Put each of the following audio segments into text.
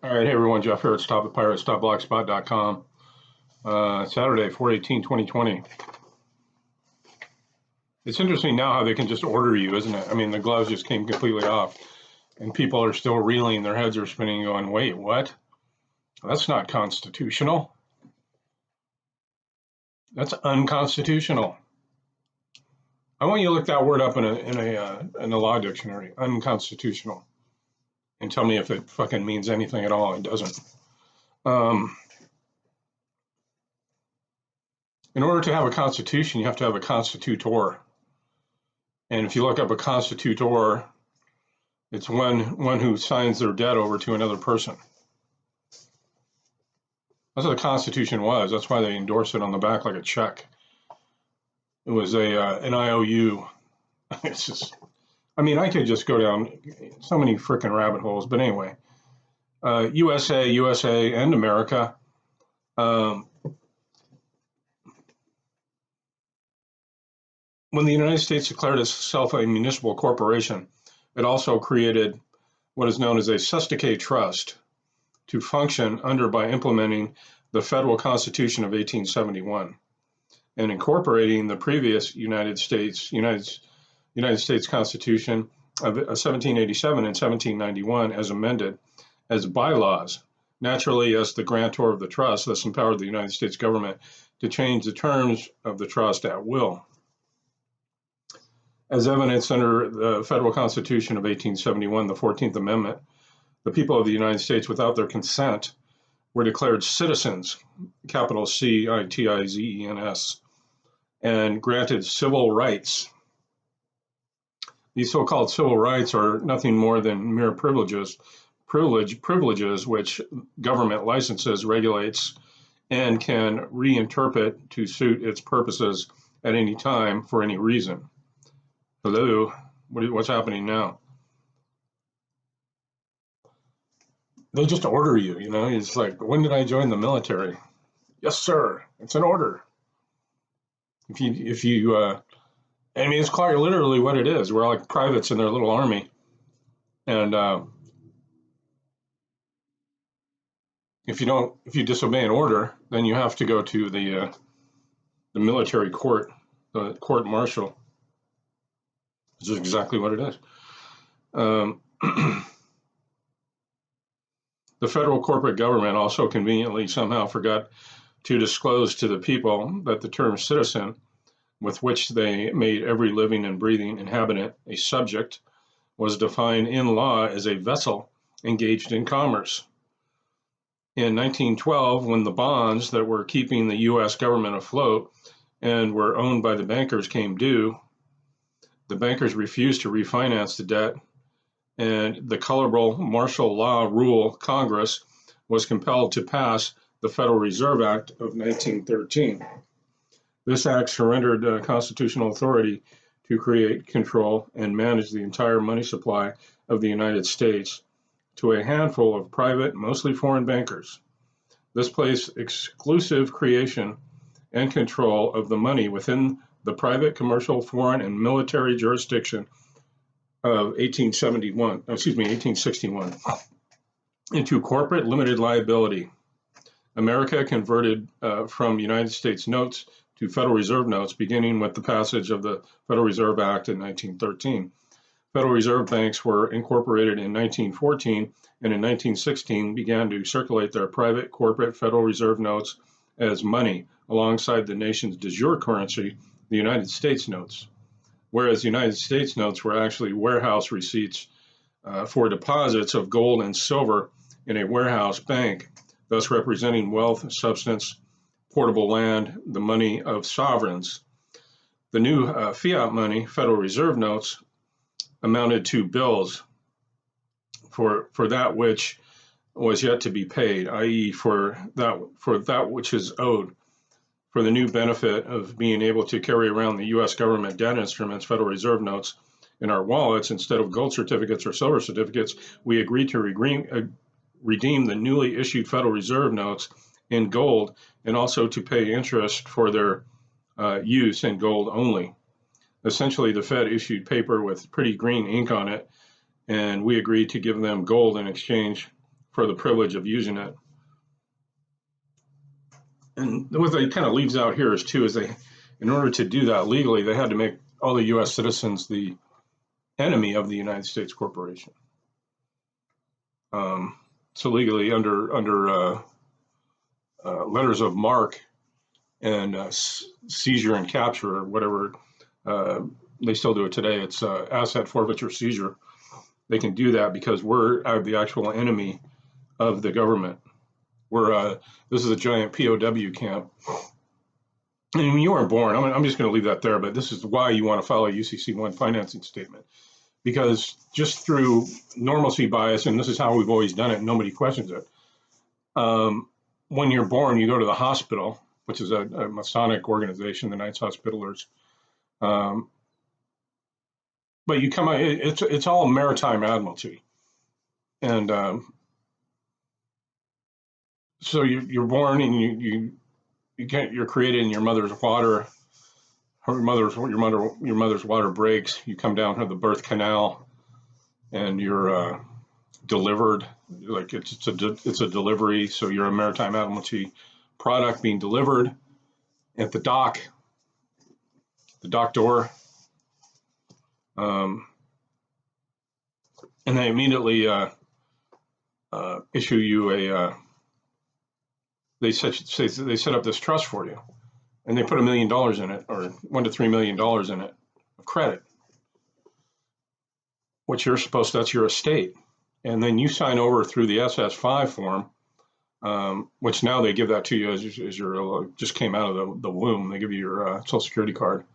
All right, hey everyone, Jeff here at stopatpirates.blogspot.com. Saturday, 4/18/2020. It's interesting now how they can just order you, isn't it? I mean, the gloves just came completely off, and people are still reeling, their heads are spinning, going, wait, what? That's not constitutional. That's unconstitutional. I want you to look that word up in a law dictionary, unconstitutional, and tell me if it fucking means anything at all. It doesn't. In order to have a constitution, you have to have a constitutor. And if you look up a constitutor, it's one who signs their debt over to another person. That's what the Constitution was. That's why they endorse it on the back like a check. It was an IOU. It's just, I mean, I could just go down so many freaking rabbit holes. But anyway, USA, and America. When the United States declared itself a municipal corporation, it also created what is known as a Sustacate Trust to function under by implementing the Federal Constitution of 1871 and incorporating the previous United States Constitution of 1787 and 1791 as amended as bylaws. Naturally, as the grantor of the trust, this empowered the United States government to change the terms of the trust at will. As evidence under the Federal Constitution of 1871, the 14th Amendment, the people of the United States, without their consent, were declared citizens, capital CITIZENS, and granted civil rights. These so-called civil rights are nothing more than mere privileges which government licenses, regulates, and can reinterpret to suit its purposes at any time for any reason. Hello, what's happening now? They just order you, you know, it's like, when did I join the military? Yes, sir, it's an order. I mean, it's quite literally what it is. We're like privates in their little army. And if you disobey an order, then you have to go to the military court, the court martial. This is exactly what it is. The federal corporate government also conveniently somehow forgot to disclose to the people that the term citizen, with which they made every living and breathing inhabitant a subject, was defined in law as a vessel engaged in commerce. In 1912, when the bonds that were keeping the U.S. government afloat and were owned by the bankers came due, the bankers refused to refinance the debt, and the colorable martial law rule Congress was compelled to pass the Federal Reserve Act of 1913. This act surrendered constitutional authority to create, control, and manage the entire money supply of the United States to a handful of private, mostly foreign bankers. This placed exclusive creation and control of the money within the private, commercial, foreign, and military jurisdiction of 1861 into corporate limited liability. America converted from United States notes to Federal Reserve notes, beginning with the passage of the Federal Reserve Act in 1913. Federal Reserve banks were incorporated in 1914, and in 1916 began to circulate their private corporate Federal Reserve notes as money alongside the nation's de jure currency, the United States notes, whereas the United States notes were actually warehouse receipts for deposits of gold and silver in a warehouse bank, thus representing wealth, substance, portable land, the money of sovereigns. The new fiat money, Federal Reserve notes, amounted to bills for that which was yet to be paid, i.e. for that which is owed. For the new benefit of being able to carry around the U.S. government debt instruments, Federal Reserve notes, in our wallets instead of gold certificates or silver certificates, we agreed to redeem the newly issued Federal Reserve notes in gold and also to pay interest for their use in gold only. Essentially, the Fed issued paper with pretty green ink on it, and we agreed to give them gold in exchange for the privilege of using it. And what they kind of leaves out here is in order to do that legally, they had to make all the U.S. citizens the enemy of the United States corporation. So legally, under letters of marque and seizure and capture, or whatever, they still do it today. It's asset forfeiture seizure. They can do that because we're the actual enemy of the government. This is a giant POW camp. And when you weren't born, I'm just going to leave that there, but this is why you want to file a UCC1 financing statement. Because just through normalcy bias, and this is how we've always done it, and nobody questions it, when you're born, you go to the hospital, which is a Masonic organization, the Knights Hospitallers. But you come out, it's all maritime admiralty. And so you're born and you're created in your mother's water. Your mother's water breaks. You come down to the birth canal, and you're delivered. Like it's a delivery. So you're a maritime admiralty product being delivered at the dock door, and they immediately issue you a. They set up this trust for you, and they put $1 million in it, or $1 to $3 million in it of credit, which that's your estate. And then you sign over through the SS5 form, which now they give that to you as you're just came out of the womb. They give you your Social Security card.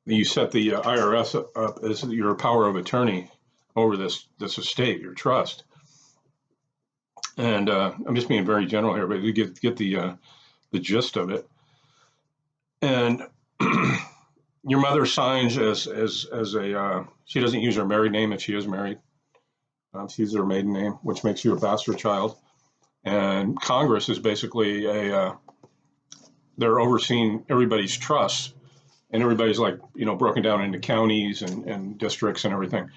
You set the IRS up as your power of attorney over this estate, your trust. And I'm just being very general here, but you get the gist of it. And your mother signs as a she doesn't use her married name if she is married. She uses her maiden name, which makes you a bastard child. And Congress is basically they're overseeing everybody's trusts, and everybody's broken down into counties and districts and everything.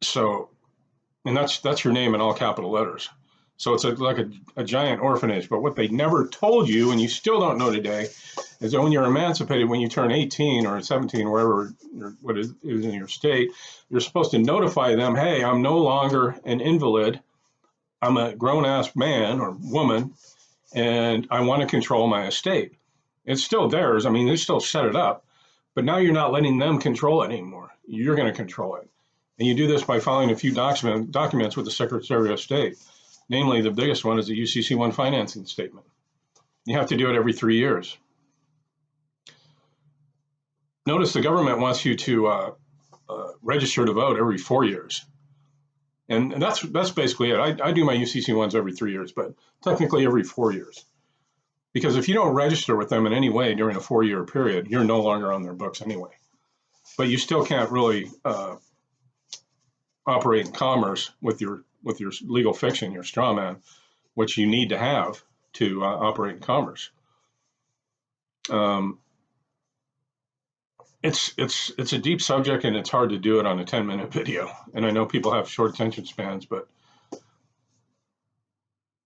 So, and that's your name in all capital letters. So it's like a giant orphanage. But what they never told you, and you still don't know today, is that when you're emancipated, when you turn 18 or 17, wherever what is in your state, you're supposed to notify them, hey, I'm no longer an invalid. I'm a grown-ass man or woman, and I want to control my estate. It's still theirs. I mean, they still set it up, but now you're not letting them control it anymore. You're going to control it. And you do this by filing a few documents with the Secretary of State. Namely, the biggest one is the UCC1 Financing Statement. You have to do it every 3 years. Notice the government wants you to register to vote every 4 years. And that's basically it. I do my UCC1s every 3 years, but technically every 4 years. Because if you don't register with them in any way during a 4-year period, you're no longer on their books anyway. But you still can't really operate in commerce with your legal fiction, your straw man, which you need to have to operate in commerce. It's a deep subject, and it's hard to do it on a 10-minute video. And I know people have short attention spans, but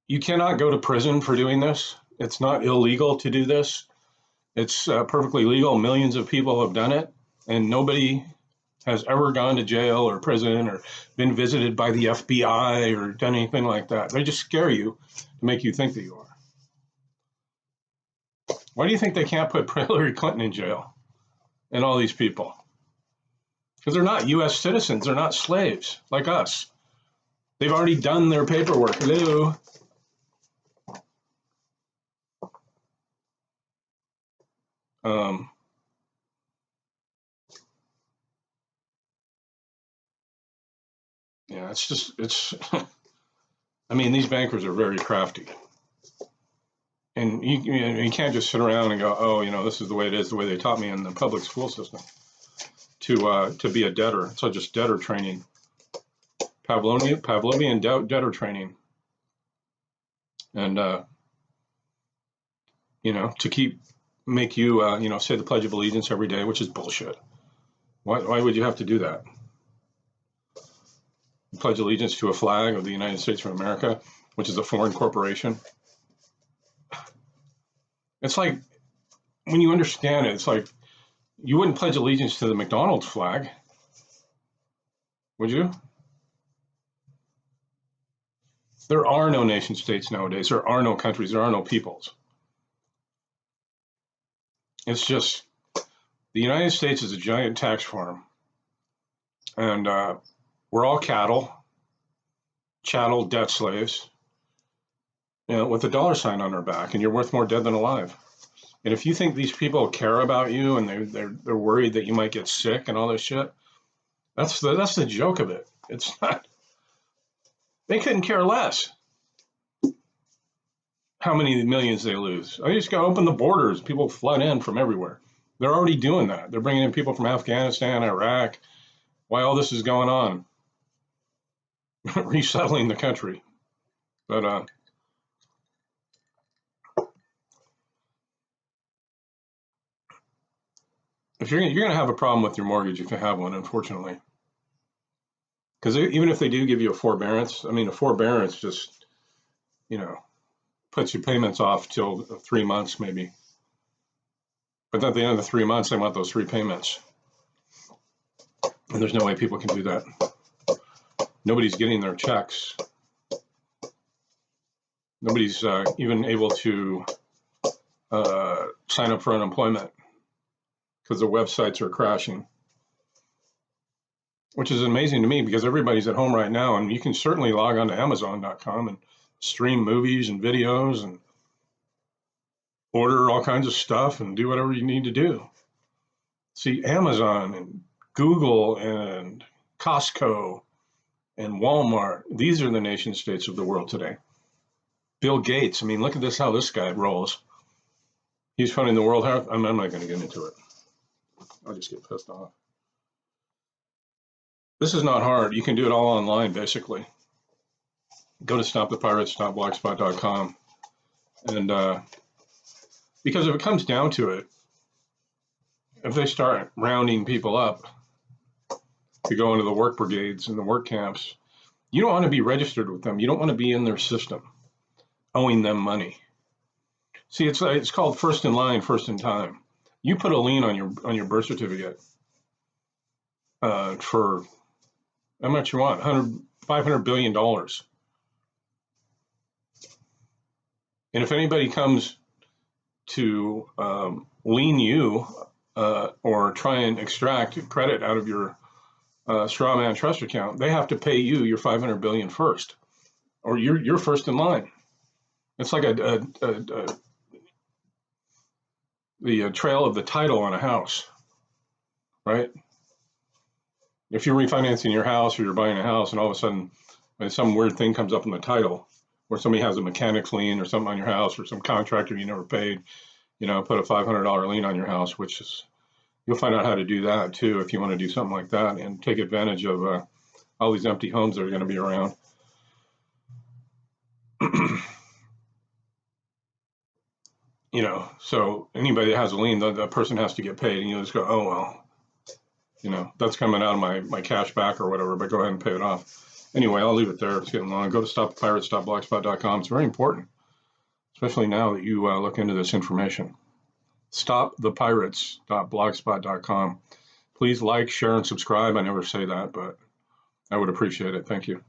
you cannot go to prison for doing this. It's not illegal to do this. It's perfectly legal. Millions of people have done it, and nobody has ever gone to jail or prison or been visited by the FBI or done anything like that. They just scare you to make you think that you are. Why do you think they can't put Hillary Clinton in jail and all these people? Because they're not U.S. citizens. They're not slaves like us. They've already done their paperwork. Hello. Yeah, it's, I mean, these bankers are very crafty. And you can't just sit around and go, oh, this is the way it is, the way they taught me in the public school system to be a debtor. It's just debtor training, Pavlovian debtor training. And, to make you, say the Pledge of Allegiance every day, which is bullshit. Why would you have to do that? You pledge allegiance to a flag of the United States of America, which is a foreign corporation. It's like, when you understand it, it's like you wouldn't pledge allegiance to the McDonald's flag, would you? There are no nation states nowadays. There are no countries. There are no peoples. It's just the United States is a giant tax farm, and we're all chattel debt slaves, with a dollar sign on our back, and you're worth more dead than alive. And if you think these people care about you and they're worried that you might get sick and all this shit, that's the joke of it. It's not. They couldn't care less how many millions they lose. I just got to open the borders. People flood in from everywhere. They're already doing that. They're bringing in people from Afghanistan, Iraq. Why all this is going on? Resettling the country. But if you're going to have a problem with your mortgage if you have one, unfortunately. Because even if they do give you a forbearance, I mean, a forbearance just, puts your payments off till 3 months maybe. But at the end of the 3 months, they want those 3 payments. And there's no way people can do that. Nobody's getting their checks. Nobody's even able to sign up for unemployment because the websites are crashing. Which is amazing to me because everybody's at home right now, and you can certainly log on to Amazon.com and stream movies and videos and order all kinds of stuff and do whatever you need to do. See, Amazon and Google and Costco and Walmart, these are the nation states of the world today. Bill Gates, I mean, look at this, how this guy rolls. He's funding the World Health. I'm not going to get into it. I'll just get pissed off. This is not hard. You can do it all online, basically. Go to stopthepirates.blogspot.com. And because if it comes down to it, if they start rounding people up to go into the work brigades and the work camps, you don't want to be registered with them. You don't want to be in their system, owing them money. See, it's called first in line, first in time. You put a lien on your birth certificate for how much you want, $500 billion. And if anybody comes to lien you or try and extract credit out of your strawman trust account, they have to pay you your $500 billion first, or you're first in line. It's like the trail of the title on a house, right? If you're refinancing your house or you're buying a house and all of a sudden some weird thing comes up in the title where somebody has a mechanic's lien or something on your house, or some contractor you never paid, put a $500 lien on your house, which is, you'll find out how to do that too if you want to do something like that and take advantage of all these empty homes that are going to be around. So anybody that has a lien, the person has to get paid, and you just go, oh, well, that's coming out of my cash back or whatever, but go ahead and pay it off. Anyway, I'll leave it there. It's getting long. Go to stopthepirates.blogspot.com. It's very important, especially now that you look into this information. Stopthepirates.blogspot.com. Please like, share, and subscribe. I never say that, but I would appreciate it. Thank you.